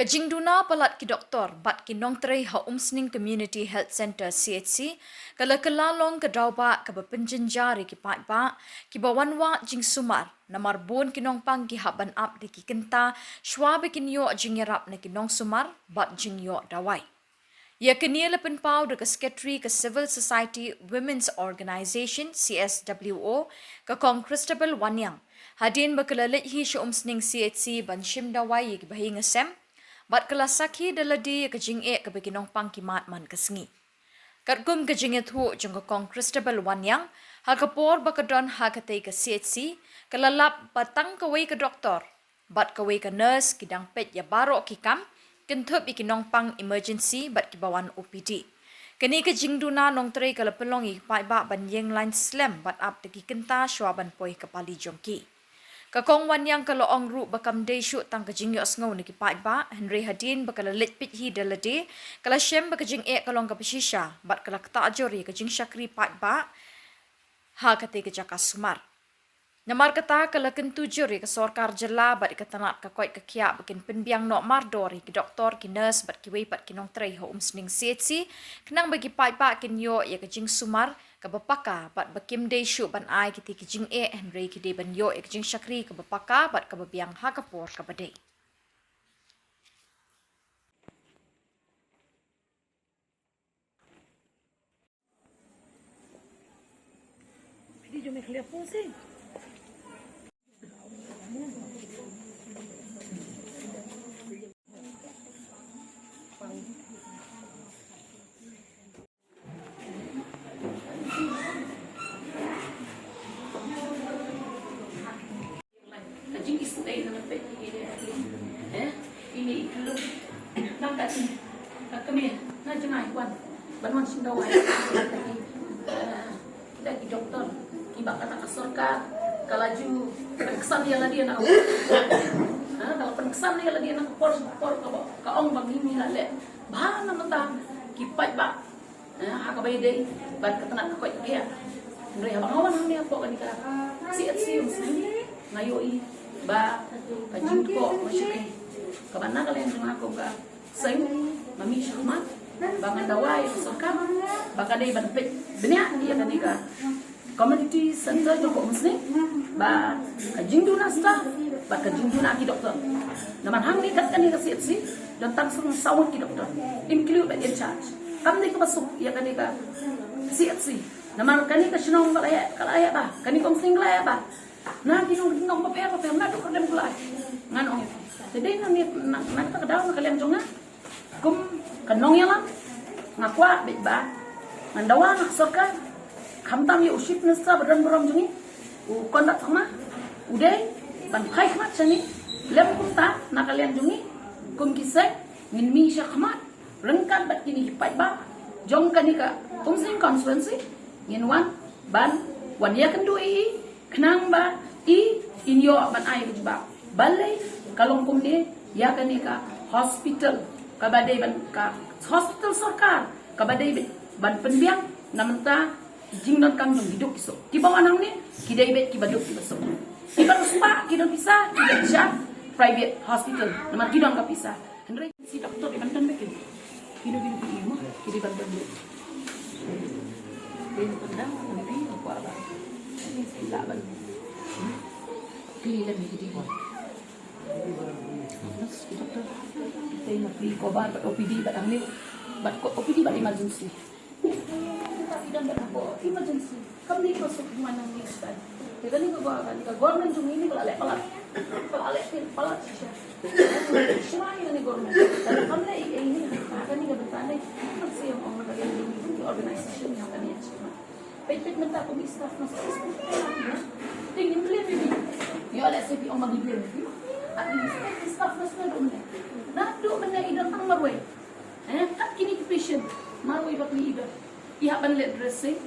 Kajingduna palat ki doktor bat ki nongtrei ha umsning community health center CHC kala ke dauba ke bepenjenjari ki ba ki bawanwa jing sumar namar bon ki nongpang ki haban up di ki kenta shwabe ki nyo jing yarap na ki nong sumar bat jing yo dawai. Ya kenia lepen pau de secretary ke Civil Society Women's Organization CSWO ke Kong Christabel Wanyang hadin bakalalit hi shi umsning CHC ban shim dawai ki bahinga sem bat kelas sakhi daladi ke jing e ke beginong pang kimat man kesengi. Katgum ke jing thu jeng ke Kong Christabel Wanyang ha kapor bakadon ha kate ke CHC kelalap batang kawai ke doktor bat kawai ke nurse kidang pet ya baro kikam kentup ikinong pang emergency bat kibawan OPD. Kini ke jingduna nong tray kala pelong pai ba ban yeng line slam bat up teki kenta shwaban poi kepali jongki. Kakong Wanyang kalau ong ru bakam day shoot tang kajing yo sngau ni kipai ba Henry Hadin bakala lit pit hi dalade kala shem bakajing e kalong kapasisha bat kala kta ajori kajing shakri pai ba ha kate kejaka sumar. Namar kata kala kentu juri ke sorkar jela bat ikatanat ka koit ka kia bakin penbiang no mardori ki doktor ki nurse bat ki wei bat ki nong tray ho umsning CHC kenang bagi pai ba kin yo ya kajing sumar ka bapaka bat bakim day shu ban ai kiti ki jing e Henry ki de ban yo ek jing shakri ka bapaka bat ka babiang ha kapor ka badai. Di jom clear po sih. Kajing istay na napet ini belum nangkat kami na jemai wan banwan sindawai dari dokter kibak kata kasorka kalaju kesan dia lagi nak kalau peneksan dia lagi nak por ka ong bang ini lale bah na mata kipat ba hakabai dei bat katanak ko dia ndre habang awan ni apo kan ka CHC ngayoi ba kajing ko masyaki kabana kalian sama ako ka sing mami syahmat bangan dawai soka baka dei ban pet benya dia kan ka community center jo ko musni ba kajing duna staff ba kajing duna ki doktor naman hang ni kat kan ka CHC dan tangsung sawon ki doktor include by in charge kam ni ko masuk ya kan ka CHC naman kani ka sinong kalaya ba kani kong singlaya ba na kinong papel na do kadem kulay nganong jadi nang ta kadaw na kalian jonga kum kanong yalang ngakwa bit ba mandawa nak soka kamtam yu ship nesta badan berom jongi u kondak sama uday ban khai khmat chani lem kum ta na kalian jongi kum kisai min mi sha khmat rengkan bat kini pai ba jong kanika umsing constituency yin wan ban wan ya kan dui kenang ba inyo ban ai ba balai kalong kum ni ya kan ka hospital kabadai ban ka hospital sarkar kabadai ban penbiang namenta jingnon kang jong hidup iso ki bawa nang ni ki dai bet ki baduk ki baso ki baruspa ki don bisa ki bisa private hospital namar ki don ka bisa henry si doktor di bantan bekin ki mo ki di bantan be den pandang ni ko ala ni sila ban kili lagi di ko si doktor tay na free ko ba OPD ba ang ni bat ko OPD ba emergency dan berapa emergency kami ko sa mana ng listan kaya ni ko ba kan ka government yung ini pala palat siya siya ni government dan kami ini kami ga betane kasi yung mga kagawin yung organization yung kanya siya pet menta ko staff na tingin beli bibi yo ala sa yung magibili at least staff na sa doon na do man na idang ang marway kat kini patient marway ba ni idang ihaban let dressing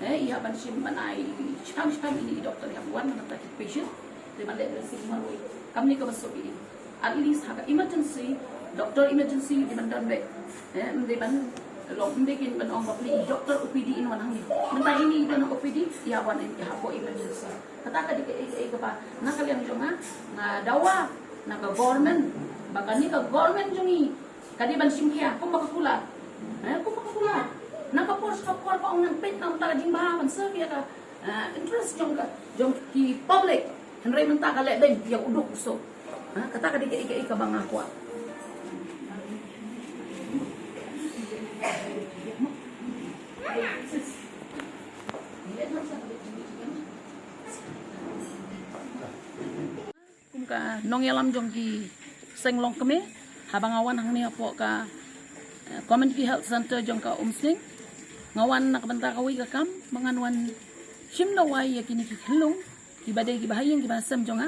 ihaban simpan ai spam ini doktor yang buat menata patient di man let dressing marway kami ka basok ini at least haka emergency doktor emergency di man dan back di man log bikin ban ong bapli doktor OPD in wanang ni mentah ini dan OPD ihaban ihapo emergency kata ka di ka pa na kalian jonga na dawa na government baka ni ka government jungi kadi ban simkia ko makakula ko makakula nakapors ka por pa ang pet na taga jing bahaman sa kaya ka interest jong ki public henry man ta ka le ben ya uduk so kata ka di ka bang ako ka nong yalam jong ki senglong kami habang awan hang ni apo ka community health center jong ka umsning ngawan nak benta kawi ka kam manganwan shimna wai ya kini ki hilung ki badai ki bahayang ki basam jong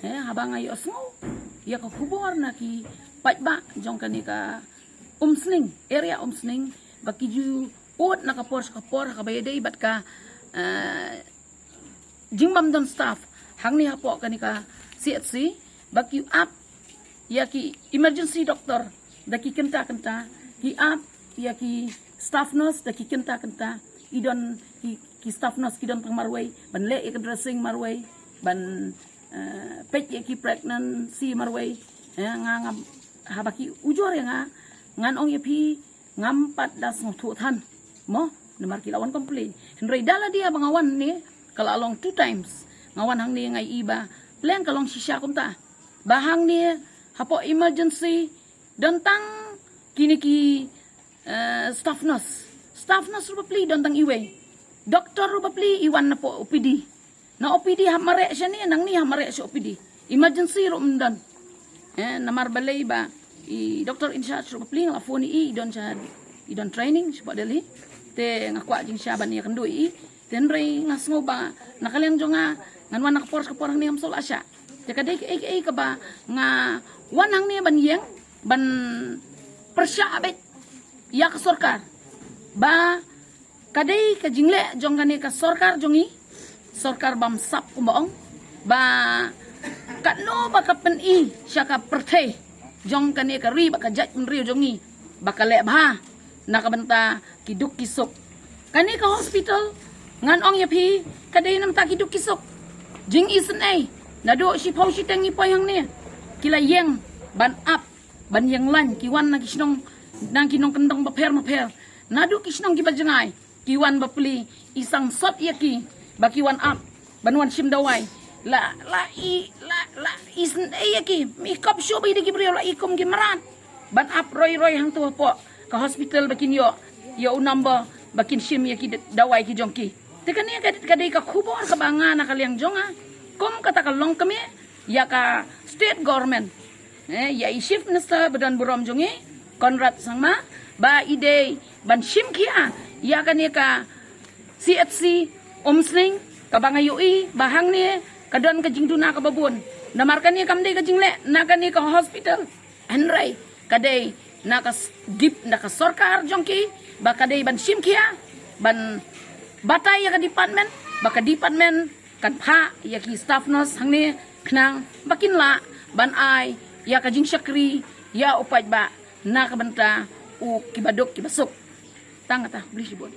habang ayo asmo ya ka kubor na ki pajba jong ka ni ka umsning area umsning baki ju od na kapor ka bayadai bat ka jingbam don staff hang ni apo ka ni ka CHC baki up ya ki emergency doctor daki kenta ki up ya ki staff nurse daki kenta idon ki staff nurse ki don tang marway ban le ik dressing marway ban pet ya ki pregnancy marway nga habaki ujor ya nga ngan ong yapi ngampat das ngotu than mo nemar ki lawan complain henry dala dia bangawan ni kala along 2 times ngawan hang ni ngai iba leng kalong sisya kunta bahang ni hapo emergency dentang kini ki staff nurse rupa pli dentang iwe doktor rupa pli iwan na po OPD na OPD hamare siya ni nang ni hamare siya OPD emergency ro mdan namar balay ba i doktor in charge rupa pli nga phone idon training siya dali te ngakwa jing siya ban ni kendui tenrei ngasngo ba nakaliang jo nga ngan wan nakapors kaporang ni amsol asya jakadai ka ba nga wanang ni ban yeng ban persya abet ya ka sorkar ba kadai ka jingle jong kani ka sorkar jongi sorkar bam sap kumbaong ba katno ba ka peni siya ka perthe jong kani ka ri ba ka jaj ri jongi ba ka le ba nakabanta kiduk kisok kani ka hospital ngan ong yapi kadai nam ta kiduk kisok jing isen nado si pau si tengi payang ni kila yeng ban up ban yang lan kiwan na kisnong nang kinong kendong baper nado kisnong gibajengai kiwan bapli isang sot yaki bakiwan up banwan sim dawai la isen yaki mikop show bi digi brio la ikom gimaran ban up roy hang tu po ka hospital bakin yo number bakin sim yaki dawai ki jongki tekan ni kadai ka khubor ka banga na kaliang jonga kom kata kalong kami ya ka state government ya chief minister badan burom jongi Konrad Sangma ba ide ban shim kia ya ka ni ka CHC umsning ka banga yui bahang ni kadon ka jingduna ka babun namarkan ni kamde ka jingle na ka ni ka hospital henry kadai na ka dip na ka sorkar jongki ba kadai ban shim kia ban batay ya ka department baka department kan pha ya ki staff nurse hang ni knang bakin la ban ai ya ka jing syakri ya upaj ba na ka banta u kibadok kibasok tang ta beli sibon